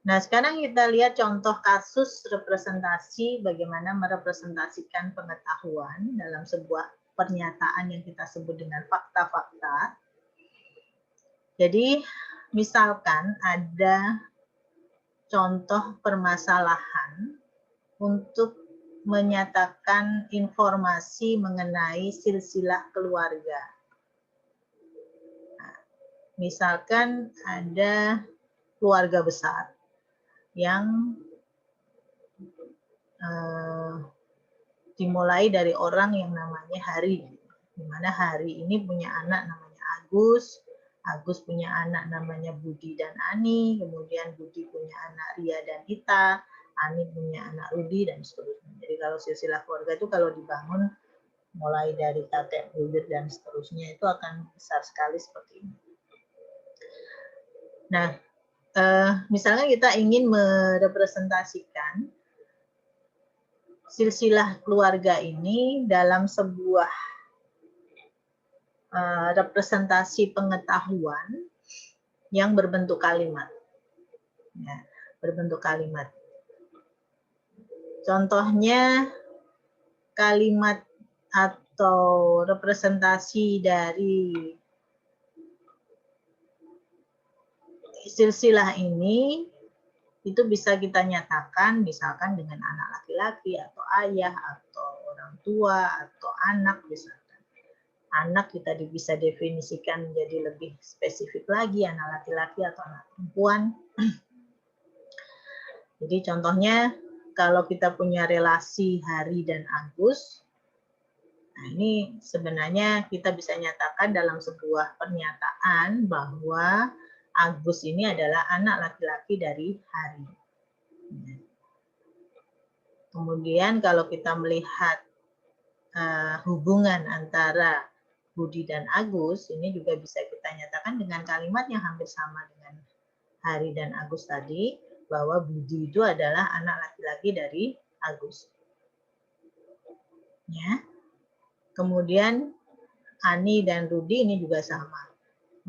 Nah, sekarang kita lihat contoh kasus representasi bagaimana merepresentasikan pengetahuan dalam sebuah pernyataan yang kita sebut dengan fakta-fakta. Jadi, misalkan ada contoh permasalahan untuk menyatakan informasi mengenai silsilah keluarga. Nah, misalkan ada keluarga besar yang dimulai dari orang yang namanya Hari, di mana Hari ini punya anak namanya Agus, Agus punya anak namanya Budi dan Ani, kemudian Budi punya anak Ria dan Ita, Ani punya anak Rudi, dan seterusnya. Jadi kalau silsilah keluarga itu kalau dibangun mulai dari kakek buyut dan seterusnya itu akan besar sekali seperti ini. Nah, misalnya kita ingin merepresentasikan silsilah keluarga ini dalam sebuah representasi pengetahuan yang berbentuk kalimat. Ya, berbentuk kalimat. Contohnya kalimat atau representasi dari silsilah ini itu bisa kita nyatakan misalkan dengan anak laki-laki atau ayah atau orang tua atau anak misalkan. Anak kita bisa definisikan menjadi lebih spesifik lagi, anak laki-laki atau anak perempuan. Jadi contohnya kalau kita punya relasi Hari dan Agus, nah ini sebenarnya kita bisa nyatakan dalam sebuah pernyataan bahwa Agus ini adalah anak laki-laki dari Hari. Kemudian kalau kita melihat hubungan antara Budi dan Agus, ini juga bisa kita nyatakan dengan kalimat yang hampir sama dengan Hari dan Agus tadi, bahwa Budi itu adalah anak laki-laki dari Agus. Ya. Kemudian Ani dan Rudi ini juga sama.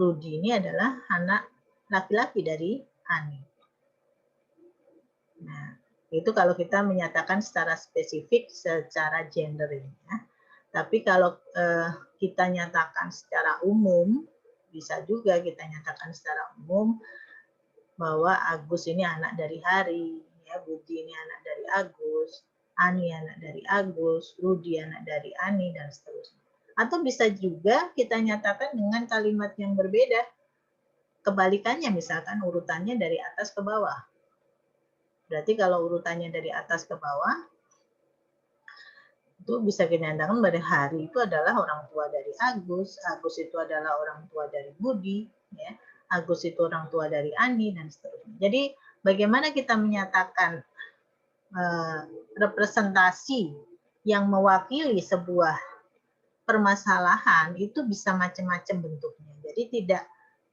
Rudi ini adalah anak laki-laki dari Ani. Nah, itu kalau kita menyatakan secara spesifik, secara gender ini. Ya. Tapi kalau kita nyatakan secara umum, bisa juga kita nyatakan secara umum bahwa Agus ini anak dari Hari, ya, Budi ini anak dari Agus, Ani anak dari Agus, Rudi anak dari Ani, dan seterusnya. Atau bisa juga kita nyatakan dengan kalimat yang berbeda. Kebalikannya, misalkan urutannya dari atas ke bawah. Berarti kalau urutannya dari atas ke bawah, itu bisa kita nyatakan pada Hari itu adalah orang tua dari Agus, Agus itu adalah orang tua dari Budi, ya, Agus itu orang tua dari Ani, dan seterusnya. Jadi bagaimana kita menyatakan representasi yang mewakili sebuah permasalahan itu bisa macam-macam bentuknya. Jadi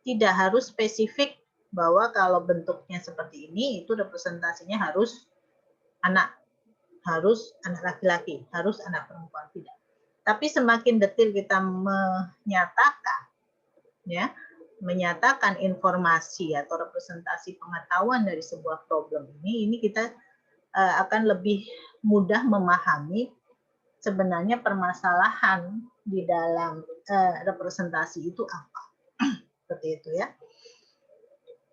tidak harus spesifik bahwa kalau bentuknya seperti ini itu representasinya harus anak laki-laki, harus anak perempuan, tidak. Tapi semakin detail kita menyatakan, ya, menyatakan informasi atau representasi pengetahuan dari sebuah problem ini kita akan lebih mudah memahami sebenarnya permasalahan di dalam representasi itu apa. Seperti itu ya.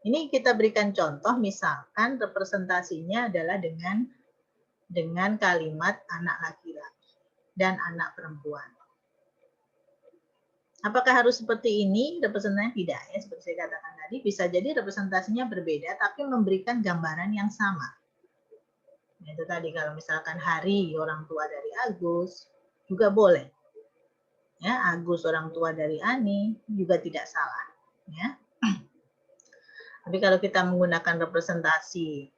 Ini kita berikan contoh, misalkan representasinya adalah dengan kalimat anak laki-laki dan anak perempuan. Apakah harus seperti ini representasinya? Tidak ya, seperti saya katakan tadi, bisa jadi representasinya berbeda tapi memberikan gambaran yang sama. Itu tadi kalau misalkan Hari orang tua dari Agus juga boleh. Ya, Agus orang tua dari Ani juga tidak salah, ya. Tapi kalau kita menggunakan representasi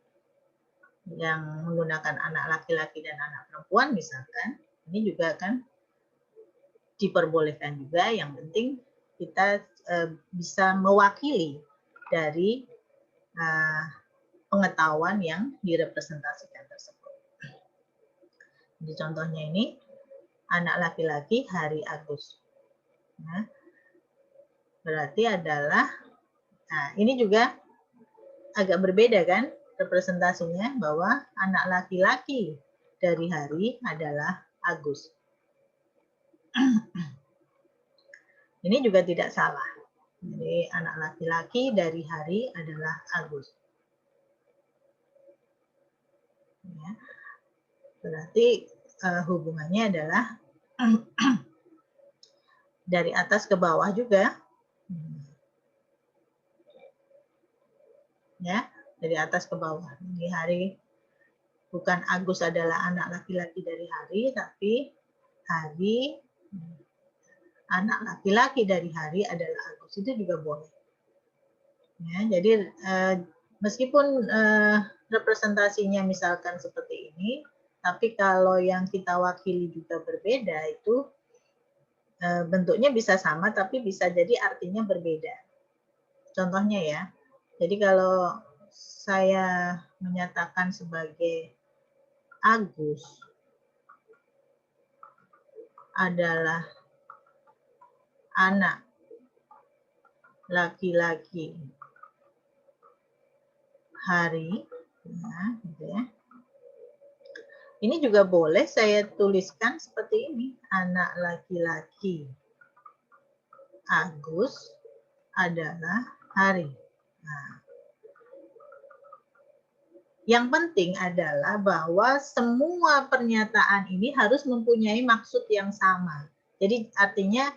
yang menggunakan anak laki-laki dan anak perempuan misalkan, ini juga kan diperbolehkan juga, yang penting kita bisa mewakili dari pengetahuan yang direpresentasikan tersebut. Jadi contohnya ini, anak laki-laki Hari Agus. Nah, berarti adalah, nah ini juga agak berbeda kan, representasinya bahwa anak laki-laki dari hari adalah Agus. Ini juga tidak salah. Jadi anak laki-laki dari hari adalah Agus. Ya. Berarti hubungannya adalah dari atas ke bawah juga. Ya, dari atas ke bawah. Di hari bukan Agus adalah anak laki-laki dari hari, tapi hari anak laki-laki dari hari adalah Agus. Itu juga boleh. Ya, jadi meskipun representasinya misalkan seperti ini, tapi kalau yang kita wakili juga berbeda, itu bentuknya bisa sama, tapi bisa jadi artinya berbeda. Contohnya ya, jadi kalau saya menyatakan sebagai Agus adalah anak laki-laki hari, nah, gitu ya. Ini juga boleh saya tuliskan seperti ini, anak laki-laki Agus adalah hari. Nah, yang penting adalah bahwa semua pernyataan ini harus mempunyai maksud yang sama. Jadi artinya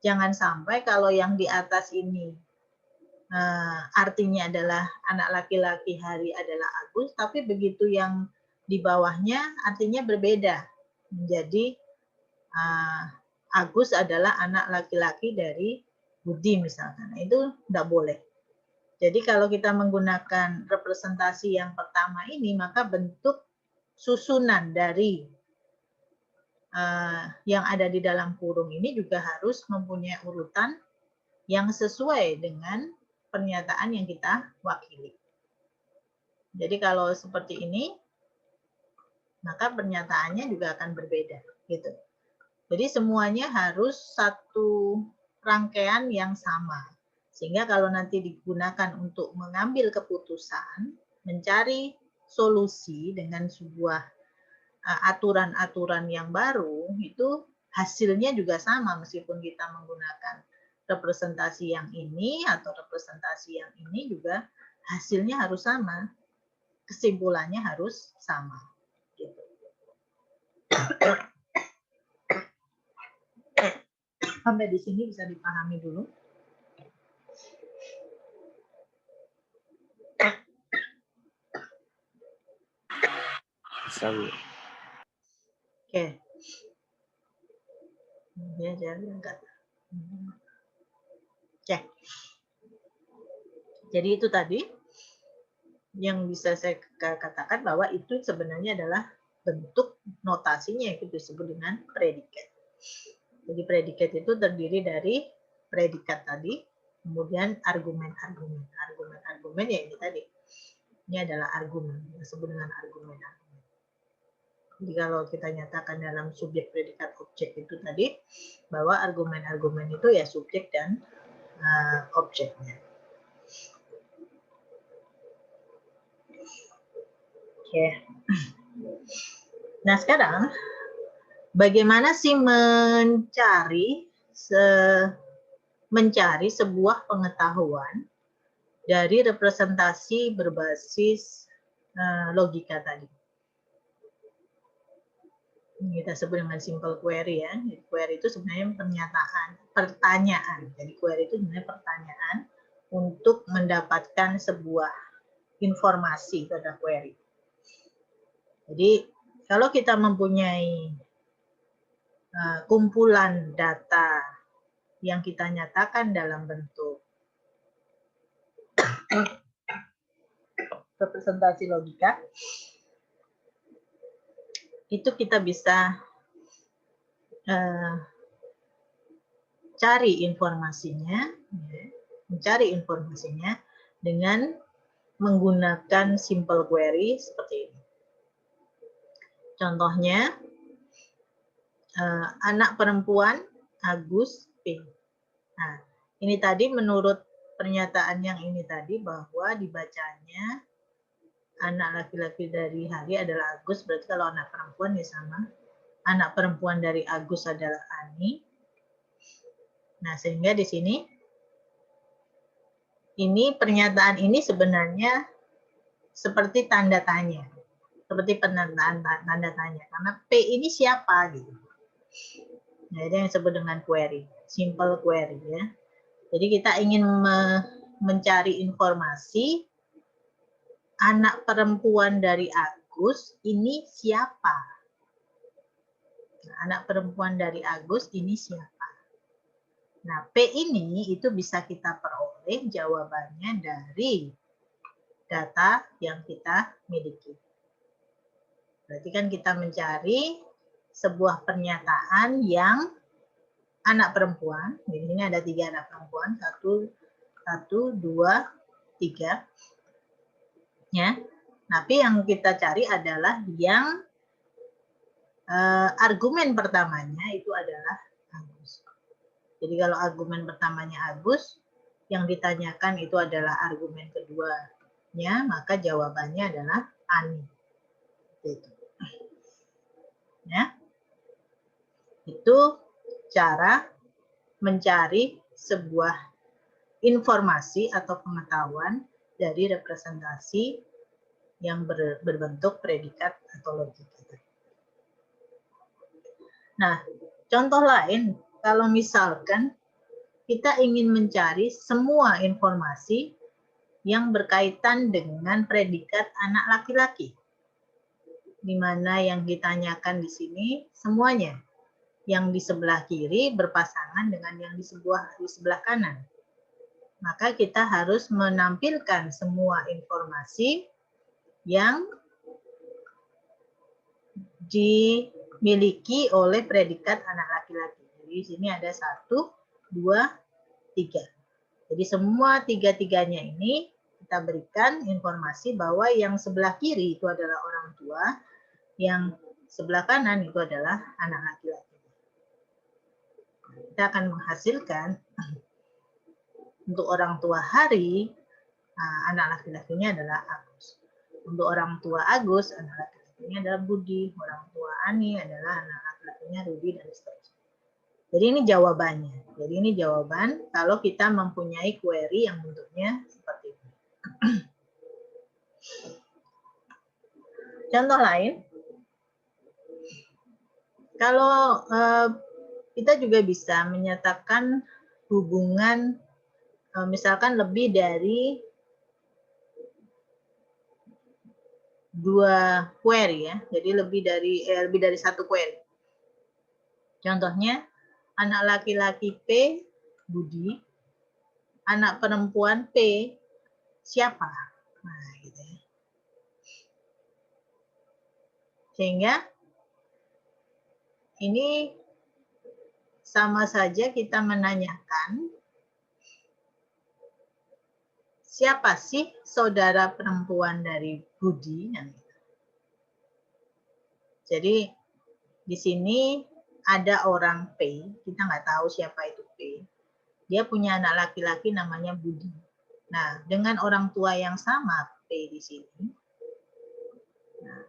jangan sampai kalau yang di atas ini artinya adalah anak laki-laki hari adalah Agus, tapi begitu yang di bawahnya artinya berbeda. Menjadi Agus adalah anak laki-laki dari Budi misalkan. Nah, itu tidak boleh. Jadi kalau kita menggunakan representasi yang pertama ini, maka bentuk susunan dari yang ada di dalam kurung ini juga harus mempunyai urutan yang sesuai dengan pernyataan yang kita wakili. Jadi kalau seperti ini, maka pernyataannya juga akan berbeda, gitu. Jadi semuanya harus satu rangkaian yang sama. Sehingga kalau nanti digunakan untuk mengambil keputusan, mencari solusi dengan sebuah aturan-aturan yang baru, itu hasilnya juga sama meskipun kita menggunakan representasi yang ini atau representasi yang ini, juga hasilnya harus sama, kesimpulannya harus sama. Gitu. Sampai di sini bisa dipahami dulu. Oke. Ya, jadi enggak. Oke. Jadi itu tadi yang bisa saya katakan bahwa itu sebenarnya adalah bentuk notasinya yang disebut dengan predikat. Jadi predikat itu terdiri dari predikat tadi, kemudian argumen-argumen. Argumen-argumen ya ini tadi. Ini adalah argumen, disebut dengan argumen-argumen. Jadi kalau kita nyatakan dalam subjek predikat objek itu tadi, bahwa argumen-argumen itu ya subjek dan objeknya. Oke. Nah sekarang, bagaimana sih mencari sebuah pengetahuan dari representasi berbasis logika tadi? Kita sebut dengan simple query ya. Jadi, query itu sebenarnya pertanyaan. Jadi query itu sebenarnya pertanyaan untuk mendapatkan sebuah informasi pada query. Jadi kalau kita mempunyai kumpulan data yang kita nyatakan dalam bentuk representasi logika, itu kita bisa mencari informasinya dengan menggunakan simple query seperti ini. Contohnya, anak perempuan Agus P. Nah, ini tadi menurut pernyataan yang ini tadi bahwa dibacanya anak laki-laki dari Hari adalah Agus, berarti kalau anak perempuan ya sama. Anak perempuan dari Agus adalah Ani. Nah, sehingga di sini ini pernyataan ini sebenarnya seperti tanda tanya. Seperti penandaan tanda tanya. Karena P ini siapa gitu. Nah, itu yang disebut dengan query, simple query ya. Jadi kita ingin mencari informasi anak perempuan dari Agus ini siapa? Nah, anak perempuan dari Agus ini siapa? Nah, P ini itu bisa kita peroleh jawabannya dari data yang kita miliki. Berarti kan kita mencari sebuah pernyataan yang anak perempuan. Di sini ada 3 anak perempuan, 1, 2, 3. Ya. Tapi yang kita cari adalah yang argumen pertamanya itu adalah Agus. Jadi kalau argumen pertamanya Agus, yang ditanyakan itu adalah argumen keduanya, maka jawabannya adalah Ani. Itu. Ya. Itu cara mencari sebuah informasi atau pengetahuan dari representasi yang berbentuk predikat atau logika. Nah, contoh lain, kalau misalkan kita ingin mencari semua informasi yang berkaitan dengan predikat anak laki-laki, di mana yang ditanyakan di sini semuanya, yang di sebelah kiri berpasangan dengan yang di sebelah kanan. Maka kita harus menampilkan semua informasi yang dimiliki oleh predikat anak laki-laki. Jadi di sini ada 1, 2, 3. Jadi semua tiga-tiganya ini kita berikan informasi bahwa yang sebelah kiri itu adalah orang tua, yang sebelah kanan itu adalah anak laki-laki. Kita akan menghasilkan untuk orang tua Hari, anak laki-lakinya adalah Agus. Untuk orang tua Agus, anak laki-lakinya adalah Budi. Orang tua Ani adalah anak laki-lakinya Rudi, dan seterusnya. Jadi ini jawabannya. Jadi ini jawaban kalau kita mempunyai query yang bentuknya seperti ini. Contoh lain, kalau kita juga bisa menyatakan hubungan misalkan lebih dari 2 query ya. Jadi lebih dari 1 query. Contohnya, anak laki-laki P, Budi, anak perempuan P, siapa? Nah, gitu ya. Sehingga ini sama saja kita menanyakan siapa sih saudara perempuan dari Budi? Jadi di sini ada orang P, kita nggak tahu siapa itu P. Dia punya anak laki-laki namanya Budi. Nah, dengan orang tua yang sama P di sini, nah,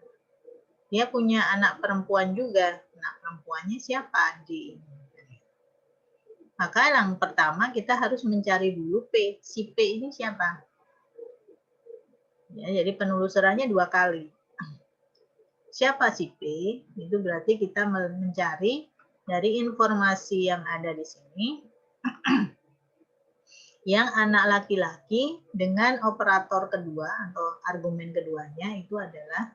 dia punya anak perempuan juga. Anak perempuannya siapa? D. Maka yang pertama kita harus mencari dulu P. Si P ini siapa? Ya, jadi penelusurannya 2 kali. Siapa si P? Itu berarti kita mencari dari informasi yang ada di sini yang anak laki-laki dengan operator kedua atau argumen keduanya itu adalah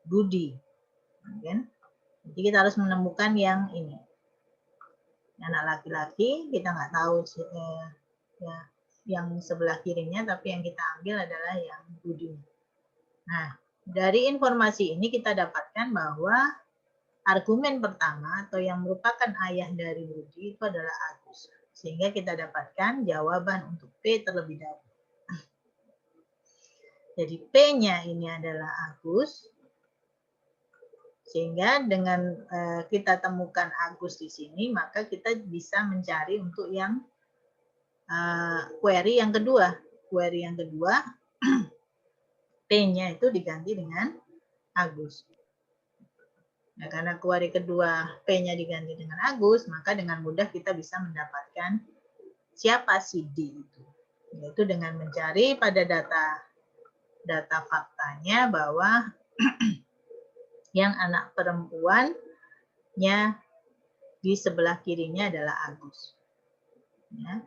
Budi. Jadi kita harus menemukan yang ini. Anak laki-laki kita nggak tahu ya, yang sebelah kirinya, tapi yang kita ambil adalah yang Budi. Nah, dari informasi ini kita dapatkan bahwa argumen pertama atau yang merupakan ayah dari Budi itu adalah Agus. Sehingga kita dapatkan jawaban untuk P terlebih dahulu. Jadi P-nya ini adalah Agus. Sehingga dengan kita temukan Agus di sini, maka kita bisa mencari untuk yang query yang kedua. Query yang kedua T-nya itu diganti dengan Agus. Nah, karena query kedua P-nya diganti dengan Agus, maka dengan mudah kita bisa mendapatkan siapa si D itu. Yaitu dengan mencari pada data faktanya bahwa yang anak perempuannya di sebelah kirinya adalah Agus. Ya.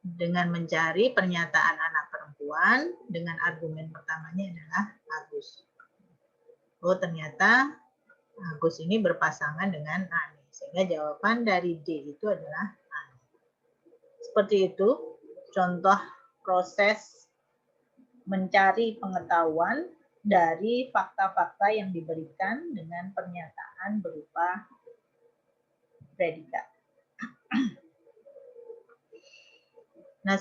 Dengan mencari pernyataan anak perempuan, dengan argumen pertamanya adalah Agus. Oh, ternyata Agus ini berpasangan dengan Ani. Sehingga jawaban dari D itu adalah Ani. Seperti itu contoh proses mencari pengetahuan dari fakta-fakta yang diberikan dengan pernyataan berupa predikat. Nah,